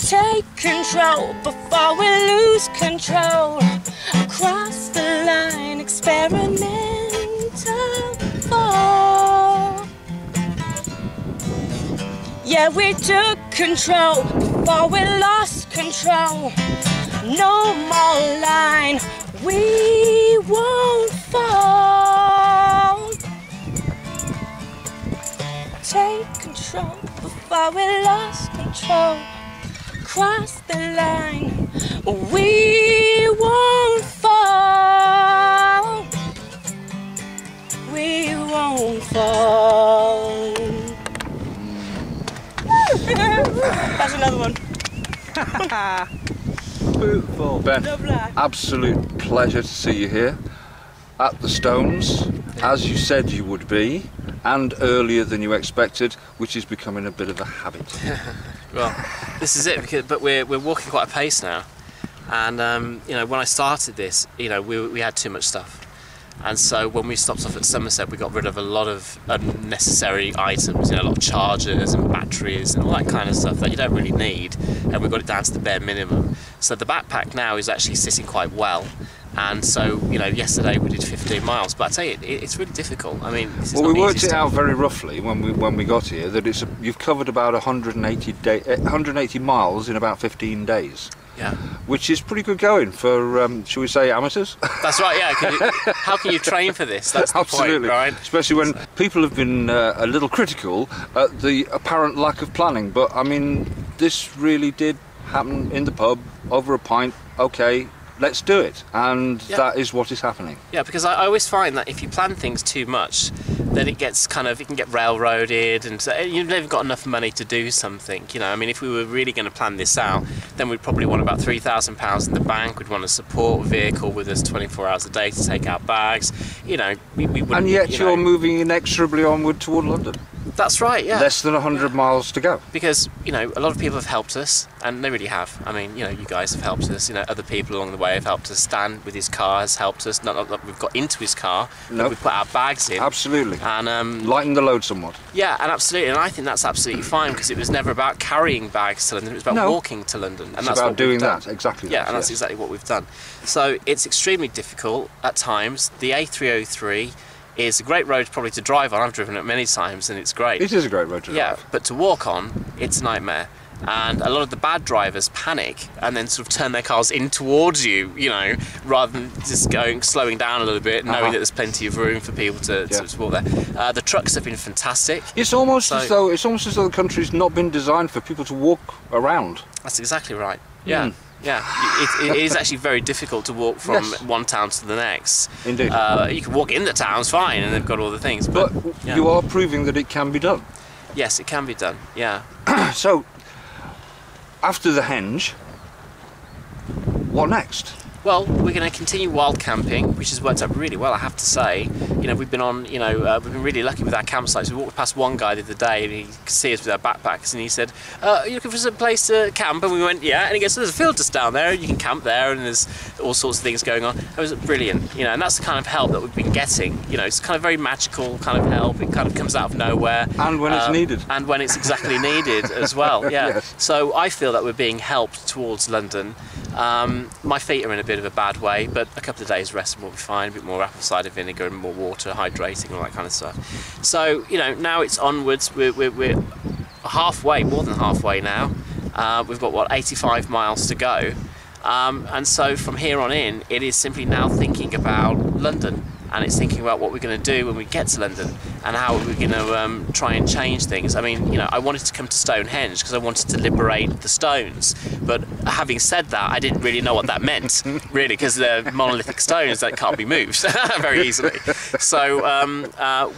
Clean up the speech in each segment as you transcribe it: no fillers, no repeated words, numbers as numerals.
Take control before we lose control. Across the line, experimental fall. Yeah, we took control before we lost control. No more line, we won't fall. Take control before we lost control. Cross the line, we won't fall. We won't fall. That's another one. Beautiful. Ben, absolute pleasure to see you here at the Stones, as you said you would be, and earlier than you expected, which is becoming a bit of a habit. Well, this is it, but we're walking quite a pace now, and you know, when I started this, you know, we had too much stuff, and so when we stopped off at Somerset, we got rid of a lot of unnecessary items, you know, a lot of chargers and batteries and all that kind of stuff that you don't really need, and we got it down to the bare minimum. So the backpack now is actually sitting quite well. And so, you know, yesterday we did 15 miles, but I tell you, it's really difficult. I mean, this is well, not we worked easy it stuff. out very roughly when we got here that you've covered about 180 miles in about 15 days. Yeah. Which is pretty good going for, shall we say, amateurs? That's right. Yeah. How can you train for this? That's the Absolutely. point, right? Especially when people have been a little critical at the apparent lack of planning. But I mean, this really did happen in the pub over a pint. Okay. Let's do it, and that is what is happening. Yeah, because I always find that if you plan things too much, then it can get railroaded, and you've never got enough money to do something. You know, I mean, if we were really going to plan this out, then we'd probably want about £3,000 in the bank. We'd want a support vehicle with us 24 hours a day to take out bags. You know, we wouldn't. And yet you're moving inexorably onward toward London. That's right, yeah. Less than 100 miles to go. Because, you know, a lot of people have helped us, and they really have. I mean, you know, you guys have helped us, you know, other people along the way have helped us. Stan with his car has helped us. Not that we've got into his car, but we've put our bags in. Absolutely. And lighten the load somewhat. Yeah, and absolutely. And I think that's absolutely fine, because it was never about carrying bags to London, it was about walking to London. And that's about doing that, exactly. Yeah, and that's exactly what we've done. So it's extremely difficult at times. The A303 is a great road probably to drive on. I've driven it many times and it's great. It is a great road to drive. Yeah, but to walk on, it's a nightmare. And a lot of the bad drivers panic and then sort of turn their cars in towards you, you know, rather than just slowing down a little bit, knowing that there's plenty of room for people to walk there. The trucks have been fantastic. It's almost as though the country's not been designed for people to walk around. That's exactly right. Yeah. Yeah, it is actually very difficult to walk from one town to the next. Indeed. You can walk in the towns fine, and they've got all the things. But you are proving that it can be done. Yes, it can be done, yeah. So, after the henge, what next? Well, we're going to continue wild camping, which has worked out really well, I have to say. You know, we've been we've been really lucky with our campsites. We walked past one guy the other day, and he could see us with our backpacks, and he said, "Are you looking for some place to camp?" And we went, "Yeah." And he goes, "So there's a field just down there, and you can camp there, and there's all sorts of things going on." It was brilliant, you know, and that's the kind of help that we've been getting. You know, it's kind of very magical kind of help. It kind of comes out of nowhere. And when it's needed. And when it's exactly needed as well, yeah. Yes. So I feel that we're being helped towards London. My feet are in a bit of a bad way, but a couple of days rest and we'll be fine. A bit more apple cider vinegar and more water, hydrating, all that kind of stuff. So, you know, now it's onwards. We're halfway, more than halfway now. We've got, what, 85 miles to go. And so from here on in, it is simply now thinking about London. And it's thinking about what we're going to do when we get to London and how we're going to try and change things. I mean, you know, I wanted to come to Stonehenge because I wanted to liberate the stones. But having said that, I didn't really know what that meant, really, because they're monolithic stones that can't be moved very easily. So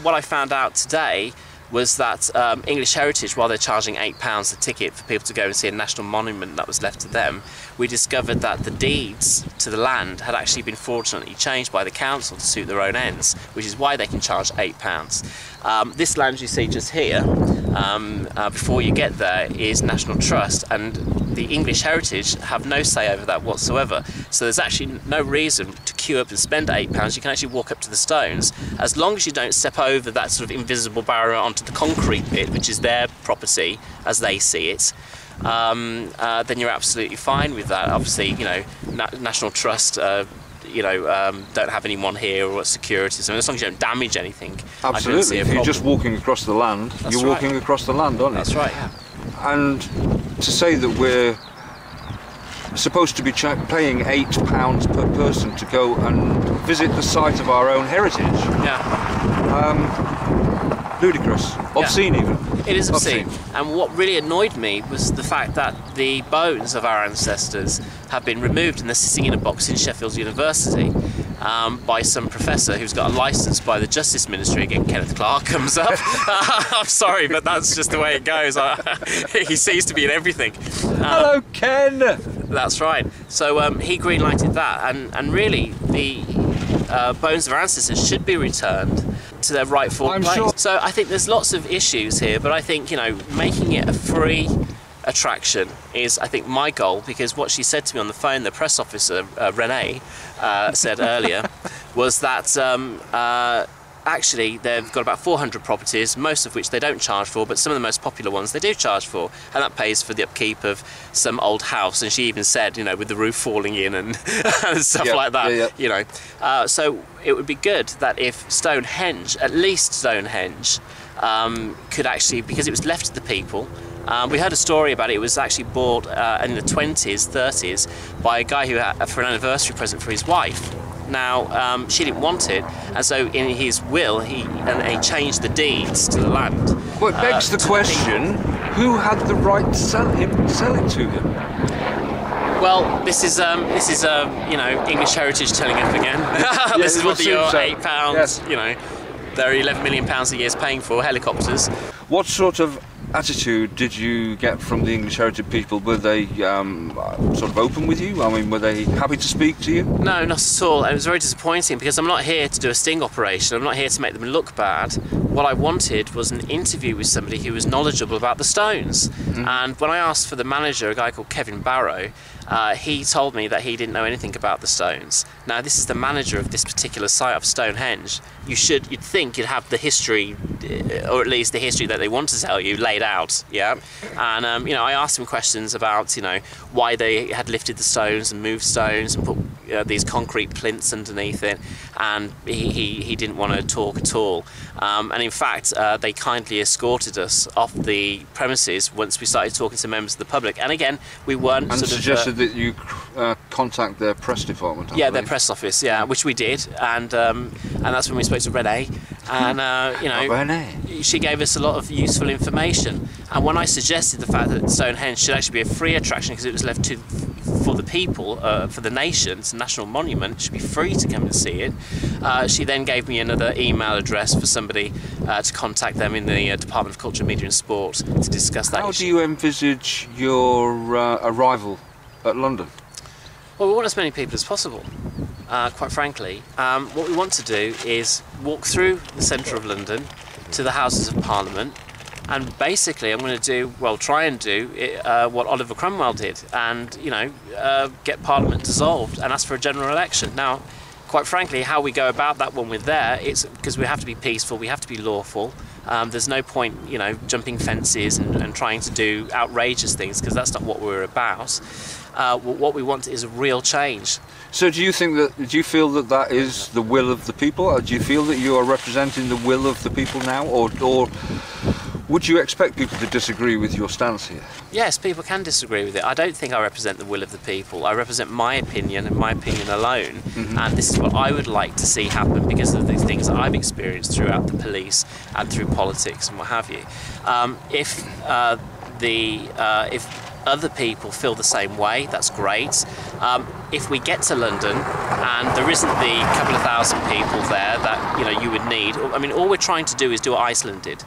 what I found out today was that English Heritage, while they're charging £8 a ticket for people to go and see a national monument that was left to them, we discovered that the deeds to the land had actually been fraudulently changed by the council to suit their own ends, which is why they can charge £8. This land you see just here, before you get there, is National Trust, and the English Heritage have no say over that whatsoever. So there's actually no reason to queue up and spend £8. You can actually walk up to the stones, as long as you don't step over that sort of invisible barrier onto the concrete bit, which is their property as they see it. then you're absolutely fine with that. Obviously, you know, National Trust, you know, don't have anyone here or security. So as long as you don't damage anything, absolutely. If you're just walking across the land, you're walking across the land, aren't you? That's right. Yeah. And to say that we're supposed to be paying £8 per person to go and visit the site of our own heritage. Yeah. Ludicrous. Obscene even. It is obscene. And what really annoyed me was the fact that the bones of our ancestors have been removed and they're sitting in a box in Sheffield University by some professor who's got a licence by the Justice Ministry. Again, Kenneth Clark comes up. I'm sorry, but that's just the way it goes. He seems to be in everything. Hello, Ken! That's right. So he green-lighted that, and really the bones of our ancestors should be returned to their rightful place. Sure. So I think there's lots of issues here, but I think, you know, making it a free attraction is, I think, my goal, because what she said to me on the phone, the press officer, Renee, said earlier, was that actually they've got about 400 properties, most of which they don't charge for, but some of the most popular ones they do charge for, and that pays for the upkeep of some old house. And she even said, you know, with the roof falling in and, and stuff like that, you know. So it would be good that if Stonehenge, at least Stonehenge, could actually, because it was left to the people. We heard a story about it. It was actually bought in the 20s, 30s by a guy who had for an anniversary present for his wife. Now, she didn't want it, and so in his will, he changed the deeds to the land. Well, it begs the question, who had the right to sell it to him? Well, this is you know, English heritage turning up again. This is what your £8, you know, they're £11 million a year is paying for helicopters. What sort of attitude did you get from the English heritage people? Were they sort of open with you? I mean, were they happy to speak to you? No, not at all. It was very disappointing because I'm not here to do a sting operation. I'm not here to make them look bad. What I wanted was an interview with somebody who was knowledgeable about the stones. And when I asked for the manager, a guy called Kevin Barrow, he told me that he didn't know anything about the stones. Now, this is the manager of this particular site of Stonehenge. You'd think you'd have the history, or at least the history that they want to tell you, laid out, yeah. And you know, I asked him questions about, you know, why they had lifted the stones and moved stones and put these concrete plinths underneath it, and he didn't want to talk at all. And in fact, they kindly escorted us off the premises once we started talking to members of the public. And again, we weren't and suggested that you contact their press department. Yeah, their press office. Yeah, which we did, and that's when we spoke to Renee, and you know, Renee. She gave us a lot of useful information. And when I suggested the fact that Stonehenge should actually be a free attraction because it was left for the people, for the nation, it's a national monument, it should be free to come and see it. She then gave me another email address for somebody to contact them in the Department of Culture, Media and Sport to discuss that issue. How do you envisage your arrival at London? Well, we want as many people as possible, quite frankly. What we want to do is walk through the centre of London to the Houses of Parliament, and basically I'm going to try and do what Oliver Cromwell did, and, you know, get Parliament dissolved and ask for a general election. Now, quite frankly, how we go about that one it's because we have to be peaceful, we have to be lawful. There's no point, you know, jumping fences and trying to do outrageous things, because that's not what we're about. What we want is a real change. So do you feel that that is the will of the people? Or do you feel that you are representing the will of the people now? Or would you expect people to disagree with your stance here? Yes, people can disagree with it. I don't think I represent the will of the people. I represent my opinion and my opinion alone. And this is what I would like to see happen because of the things that I've experienced throughout the police and through politics and what have you. If other people feel the same way, that's great. If we get to London and there isn't the couple of thousand people there that, you know, you would need, I mean, all we're trying to do is do what Iceland did.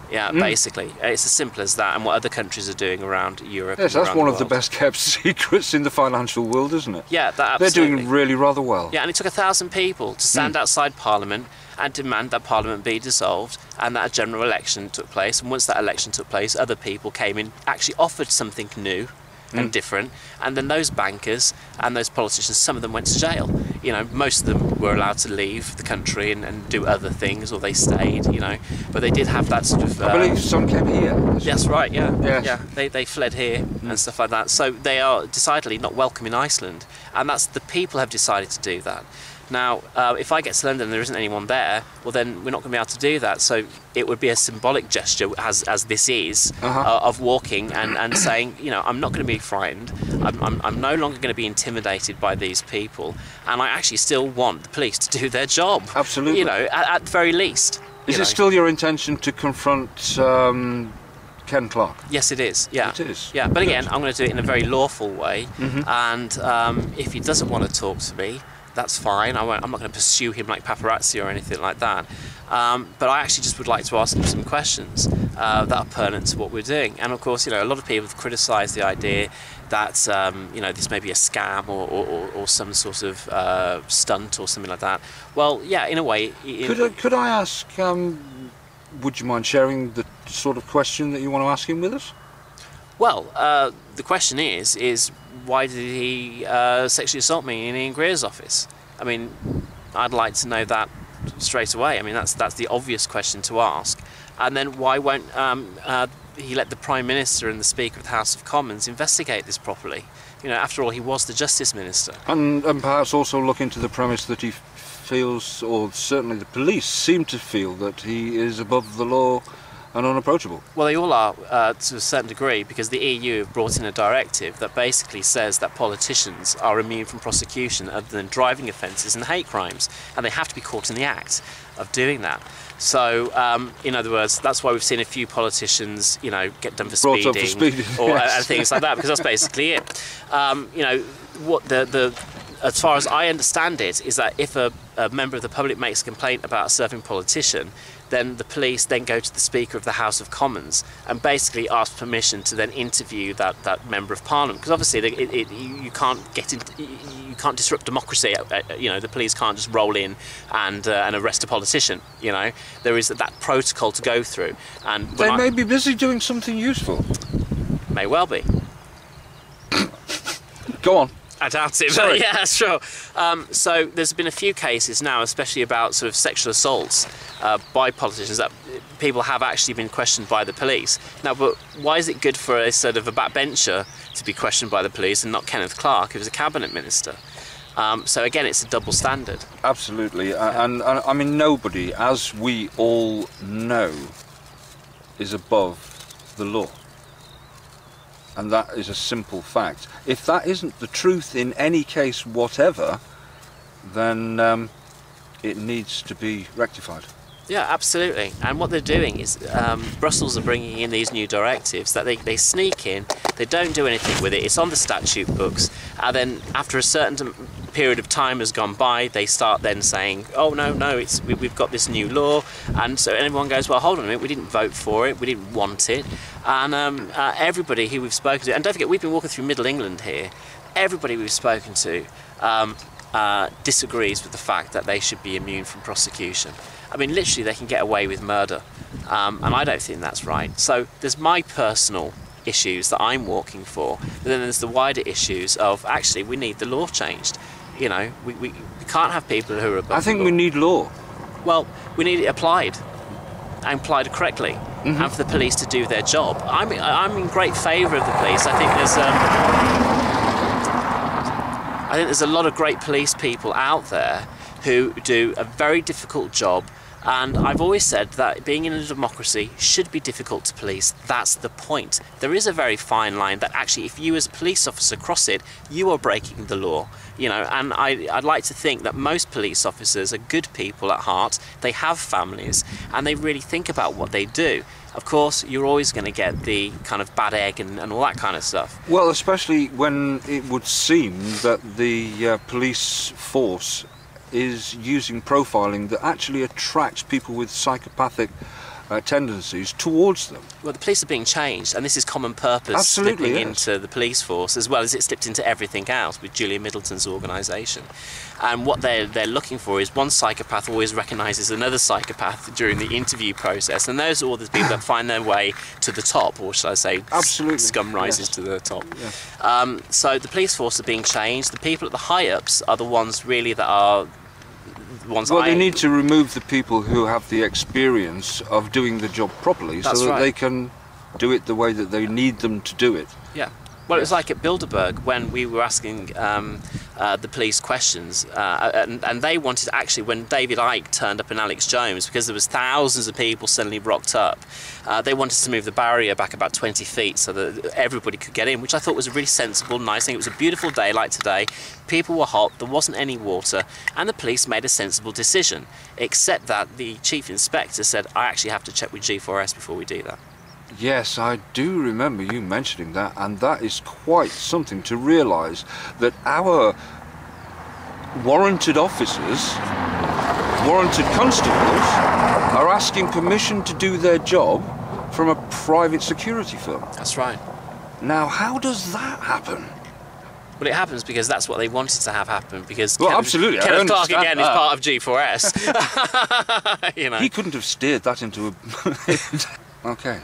Yeah, basically. It's as simple as that, and what other countries are doing around Europe. Yes, that's one of the best kept secrets in the financial world, isn't it? Yeah, that absolutely. They're doing really rather well. Yeah, and it took 1,000 people to stand outside Parliament and demand that Parliament be dissolved and that a general election took place. And once that election took place, other people came in, actually offered something new, and different, and then those bankers and those politicians, some of them went to jail. You know, most of them were allowed to leave the country and do other things, or they stayed, you know, but they did have that sort of... I believe some came here. That's right, yeah. Yes. Yeah, they fled here and stuff like that. So they are decidedly not welcome in Iceland, and that's the people have decided to do that. Now, if I get to London and there isn't anyone there, well then we're not going to be able to do that. So it would be a symbolic gesture, as this is, of walking and saying, you know, I'm not going to be frightened. I'm no longer going to be intimidated by these people, and I actually still want the police to do their job. Absolutely. You know, at the very least. Is it still your intention to confront Ken Clark? Yes, it is. Yeah, it is. Yeah, but again, I'm going to do it in a very lawful way, and if he doesn't want to talk to me, that's fine. I'm not going to pursue him like paparazzi or anything like that. But I actually just would like to ask him some questions that are pertinent to what we're doing. And of course, you know, a lot of people have criticised the idea that you know, this may be a scam or some sort of stunt or something like that. Well, yeah, in a way. Could I ask? Would you mind sharing the sort of question that you want to ask him with us? Well, the question is why did he sexually assault me in Ian Greer's office? I mean, I'd like to know that straight away. I mean, that's the obvious question to ask. And then why won't he let the Prime Minister and the Speaker of the House of Commons investigate this properly? You know, after all, he was the Justice Minister. And perhaps also look into the premise that he feels, or certainly the police seem to feel, that he is above the law and unapproachable. Well, they all are to a certain degree, because the EU have brought in a directive that basically says that politicians are immune from prosecution other than driving offences and hate crimes, and they have to be caught in the act of doing that. So, in other words, that's why we've seen a few politicians, you know, get done for speeding, or and things like that, because that's basically it. You know, what as far as I understand it, is that if a member of the public makes a complaint about a certain politician, then the police then go to the Speaker of the House of Commons and basically ask permission to then interview that member of Parliament, because obviously you can't you can't disrupt democracy. You know, the police can't just roll in and arrest a politician. You know, there is that protocol to go through, and they may be busy doing something useful. May well be. Go on. I doubt it, but yeah, sure. So there's been a few cases now, especially about sort of sexual assaults by politicians, that people have actually been questioned by the police. Now, but why is it good for a sort of a backbencher to be questioned by the police and not Kenneth Clark, who was a cabinet minister? So again, it's a double standard. Absolutely, and I mean, nobody, as we all know, is above the law. And that is a simple fact. If that isn't the truth in any case whatever, then it needs to be rectified. Yeah, absolutely. And what they're doing is Brussels are bringing in these new directives that they sneak in, they don't do anything with it, it's on the statute books, and then after a certain period of time has gone by, they start then saying, oh no, we've got this new law, and so everyone goes, well, hold on a minute, we didn't vote for it, we didn't want it, and everybody who we've spoken to, and don't forget, we've been walking through Middle England here, everybody we've spoken to disagrees with the fact that they should be immune from prosecution. I mean, literally, they can get away with murder, and I don't think that's right. So there's my personal issues that I'm walking for, but then there's the wider issues of, actually, we need the law changed. You know, we can't have people who are above I think the law. We need law. Well, we need it applied, and applied correctly, and for the police to do their job. I'm in great favour of the police. I think there's a lot of great police people out there who do a very difficult job, and I've always said that being in a democracy should be difficult to police. That's the point. There is a very fine line that actually, if you as a police officer cross it, you are breaking the law. You know, and I'd like to think that most police officers are good people at heart, they have families, and they really think about what they do. Of course, you're always going to get the kind of bad egg and all that kind of stuff. Well, especially when it would seem that the police force is using profiling that actually attracts people with psychopathic tendencies towards them. Well, the police are being changed, and this is common purpose Absolutely, slipping yes. into the police force, as well as it slipped into everything else with Julia Middleton's organisation. And what they're looking for is one psychopath always recognises another psychopath during the interview process, and those are all the people that find their way to the top, or should I say, Absolutely, scum rises yes. to the top. Yes. So the police force are being changed. The people at the high-ups are the ones really that are the ones. Well, they need to remove the people who have the experience of doing the job properly, That's so that right. they can do it the way that they need them to do it. Yeah. Well, it was like at Bilderberg when we were asking the police questions, and they wanted, actually, when David Icke turned up in Alex Jones, because there was thousands of people suddenly rocked up, they wanted to move the barrier back about 20 feet so that everybody could get in, which I thought was a really sensible, nice thing. It was a beautiful day like today. People were hot, there wasn't any water, and the police made a sensible decision, except that the chief inspector said, I actually have to check with G4S before we do that. Yes, I do remember you mentioning that, and that is quite something to realise, that our warranted officers, warranted constables, are asking permission to do their job from a private security firm. That's right. Now, how does that happen? Well, it happens because that's what they wanted to have happen, because Well, absolutely, I Kenneth Clark, understand again, is that. part of G4S. You know. He couldn't have steered that into a... Okay.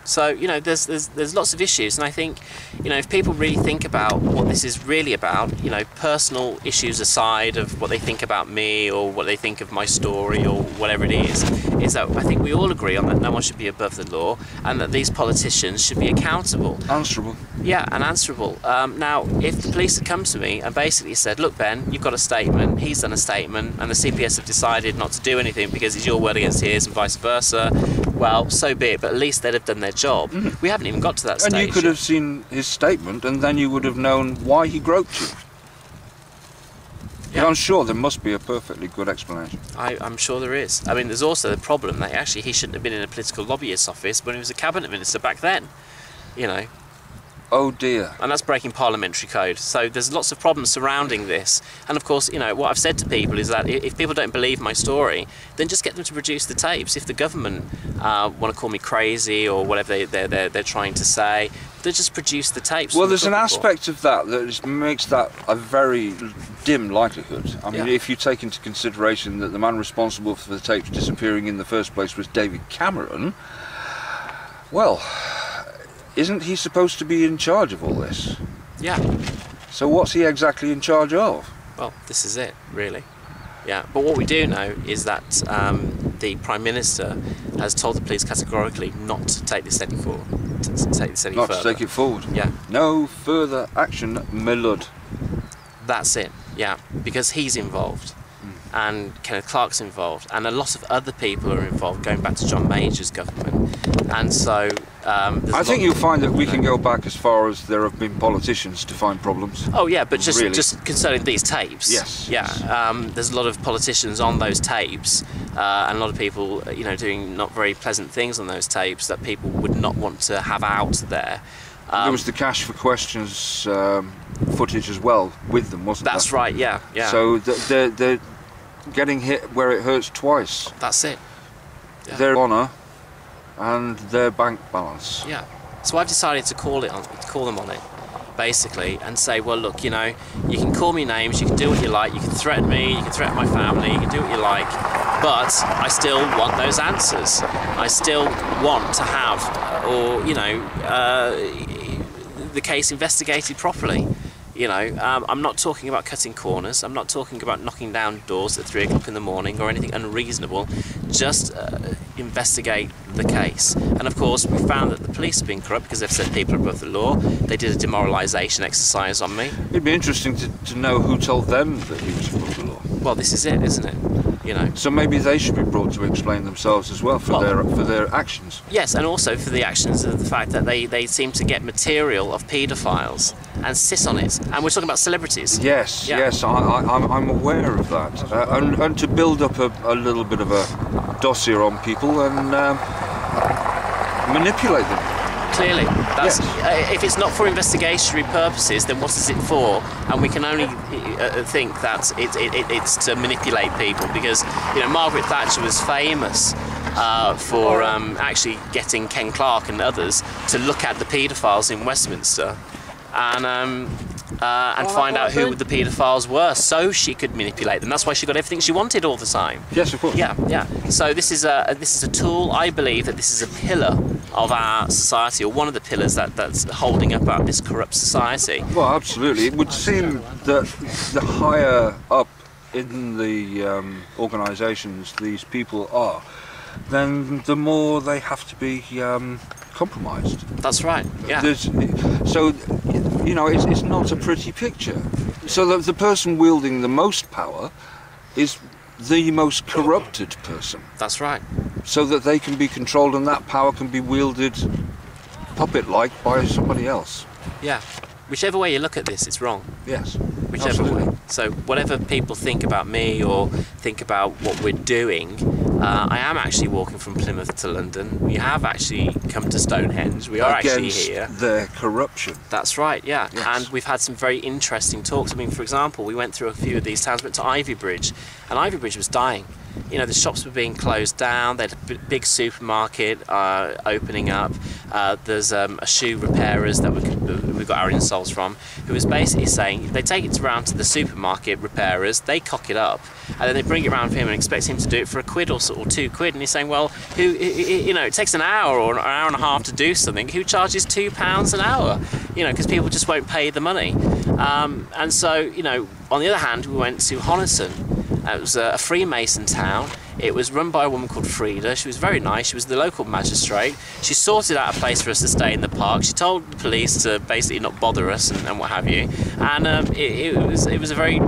So, you know, there's lots of issues, and I think, you know, if people really think about what this is really about, you know, personal issues aside of what they think about me or what they think of my story or whatever it is that I think we all agree on that no one should be above the law, and that these politicians should be accountable. Answerable. Yeah, and answerable. Now, if the police had come to me and basically said, look, Ben, you've got a statement, he's done a statement, and the CPS have decided not to do anything because it's your word against his and vice versa, well, so be it, but at least they'd have done their job. Mm-hmm. We haven't even got to that stage. And you could have seen his statement, and then you would have known why he groped you. Yeah. I'm sure there must be a perfectly good explanation. I'm sure there is. I mean, there's also the problem that actually he shouldn't have been in a political lobbyist's office when he was a cabinet minister back then, you know. Oh dear. And that's breaking parliamentary code. So there's lots of problems surrounding this. And of course, you know, what I've said to people is that if people don't believe my story, then just get them to produce the tapes. If the government want to call me crazy or whatever they're trying to say, they just produce the tapes. Well, there's an aspect of that makes that a very dim likelihood. I mean, if you take into consideration that the man responsible for the tapes disappearing in the first place was David Cameron, well, isn't he supposed to be in charge of all this? Yeah. So what's he exactly in charge of? Well, this is it, really. Yeah, but what we do know is that the Prime Minister has told the police categorically not to take this any forward. Not to take it forward. Yeah. No further action, my lord. That's it. Yeah, because he's involved, and Kenneth Clark's involved, and a lot of other people are involved, going back to John Major's government, and so. I think you'll find that we can go back as far as there have been politicians to find problems. Oh yeah, but just really. just concerning these tapes. Yes. Yeah. There's a lot of politicians on those tapes, and a lot of people, you know, doing not very pleasant things on those tapes that people would not want to have out there. There was the Cash for Questions footage as well with them, wasn't there? That's right. Yeah. Yeah. So they're getting hit where it hurts twice. That's it. Yeah. Their honour and their bank balance. Yeah. So I've decided to call them on it, basically, and say, well, look, you know, you can call me names, you can do what you like, you can threaten me, you can threaten my family, you can do what you like, but I still want those answers. I still want to have, or you know, the case investigated properly. You know, I'm not talking about cutting corners, I'm not talking about knocking down doors at 3 o'clock in the morning or anything unreasonable, just investigate the case. And of course we found that the police have been corrupt because they've said people are above the law. They did a demoralisation exercise on me. It'd be interesting to know who told them that he was above the law. Well, this is it, isn't it? You know. So maybe they should be brought to explain themselves as well for their actions. Yes, and also for the actions of the fact that they seem to get material of paedophiles and sit on it. And we're talking about celebrities. Yes, Yeah. yes, I'm aware of that. And to build up a little bit of a dossier on people and manipulate them. Clearly, that's, Yes. if it's not for investigatory purposes, then what is it for? And we can only think that it's to manipulate people, because you know Margaret Thatcher was famous for actually getting Ken Clarke and others to look at the paedophiles in Westminster and find out who the paedophiles were, so she could manipulate them. That's why she got everything she wanted all the time. Yes, of course. Yeah, yeah. So this is a tool. I believe that this is a pillar of our society, or one of the pillars that's holding up this corrupt society. Well, absolutely. It would seem that the higher up in the organisations these people are, then the more they have to be compromised. That's right. Yeah. So, you know, it's not a pretty picture. So the person wielding the most power is the most corrupted person. That's right. So that they can be controlled, and that power can be wielded puppet-like by somebody else. Yeah. Whichever way you look at this, it's wrong. Yes. Whichever absolutely. way. So whatever people think about me or think about what we're doing, I am actually walking from Plymouth to London. We have actually come to Stonehenge. We are actually here. Their corruption. That's right, yeah. Yes. And we've had some very interesting talks. I mean, for example, we went through a few of these towns, went to Ivybridge, and Ivybridge was dying. You know, the shops were being closed down. They had a big supermarket opening up. There's a shoe repairers that we got our insoles from, who was basically saying they take it around to the supermarket repairers, they cock it up, and then they bring it around for him and expect him to do it for £1 or £2. And he's saying, well, you know, it takes an hour or an hour and a half to do something. Who charges £2 an hour? You know, because people just won't pay the money. And so, you know, on the other hand, we went to Honiton. It was a Freemason town. It was run by a woman called Frida. She was very nice. She was the local magistrate. She sorted out a place for us to stay in the park. She told the police to basically not bother us and what have you. And it was a very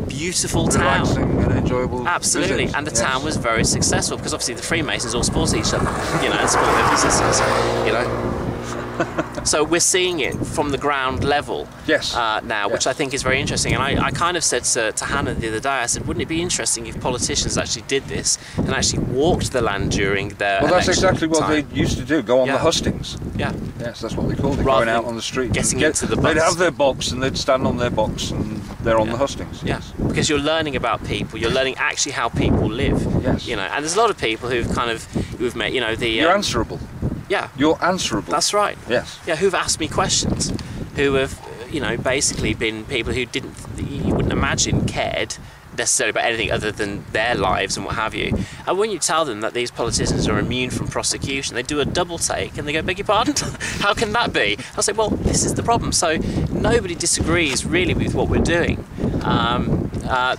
beautiful town. Relaxing and enjoyable. Absolutely. Visit. And the Yes. town was very successful because obviously the Freemasons all support each other. You know, it's one of their businesses. You know. So we're seeing it from the ground level Yes. now, which I think is very interesting. And I kind of said to Hannah the other day, I said, wouldn't it be interesting if politicians actually did this and actually walked the land during their Well, that's election exactly what time? they used to do, go on Yeah. the hustings. Yeah. Yes, that's what they called it, Rather going out than on the street. getting and into the They'd bus. have their box and they'd stand on their box and they're on the hustings. Yeah, because you're learning about people. You're learning actually how people live. Yes. You know, and there's a lot of people who've met. You know, You're answerable. Yeah. You're answerable. That's right. Yes. Yeah, who've asked me questions, who have, you know, basically been people who you wouldn't imagine cared necessarily about anything other than their lives and what have you. And when you tell them that these politicians are immune from prosecution, they do a double take and they go, beg your pardon? How can that be? I say, well, this is the problem. So nobody disagrees really with what we're doing.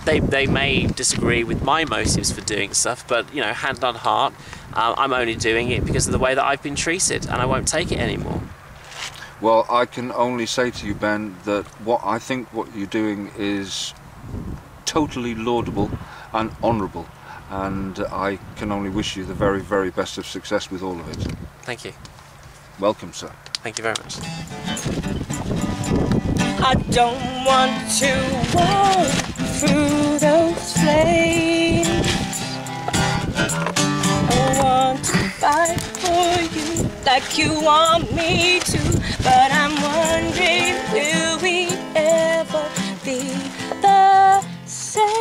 They may disagree with my motives for doing stuff, but, you know, hand on heart, I'm only doing it because of the way that I've been treated, and I won't take it anymore. Well, I can only say to you, Ben, that I think what you're doing is totally laudable and honourable, and I can only wish you the very, very best of success with all of it. Thank you. Welcome, sir. Thank you very much. I don't want to walk through those flames. I want to fight for you like you want me to, but I'm wondering, will we ever be the same?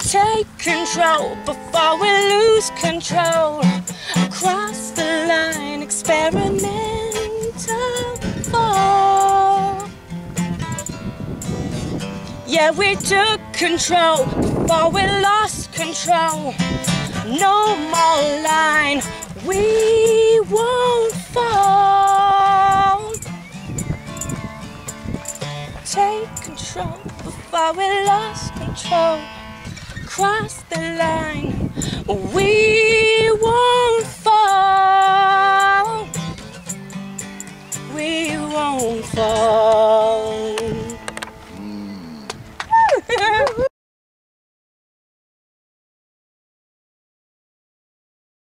Take control before we lose control. Cross the line, experimental fall. Yeah, we took control before we lost control. No more line, we won't fall. Take control before we lost control. Cross the line, we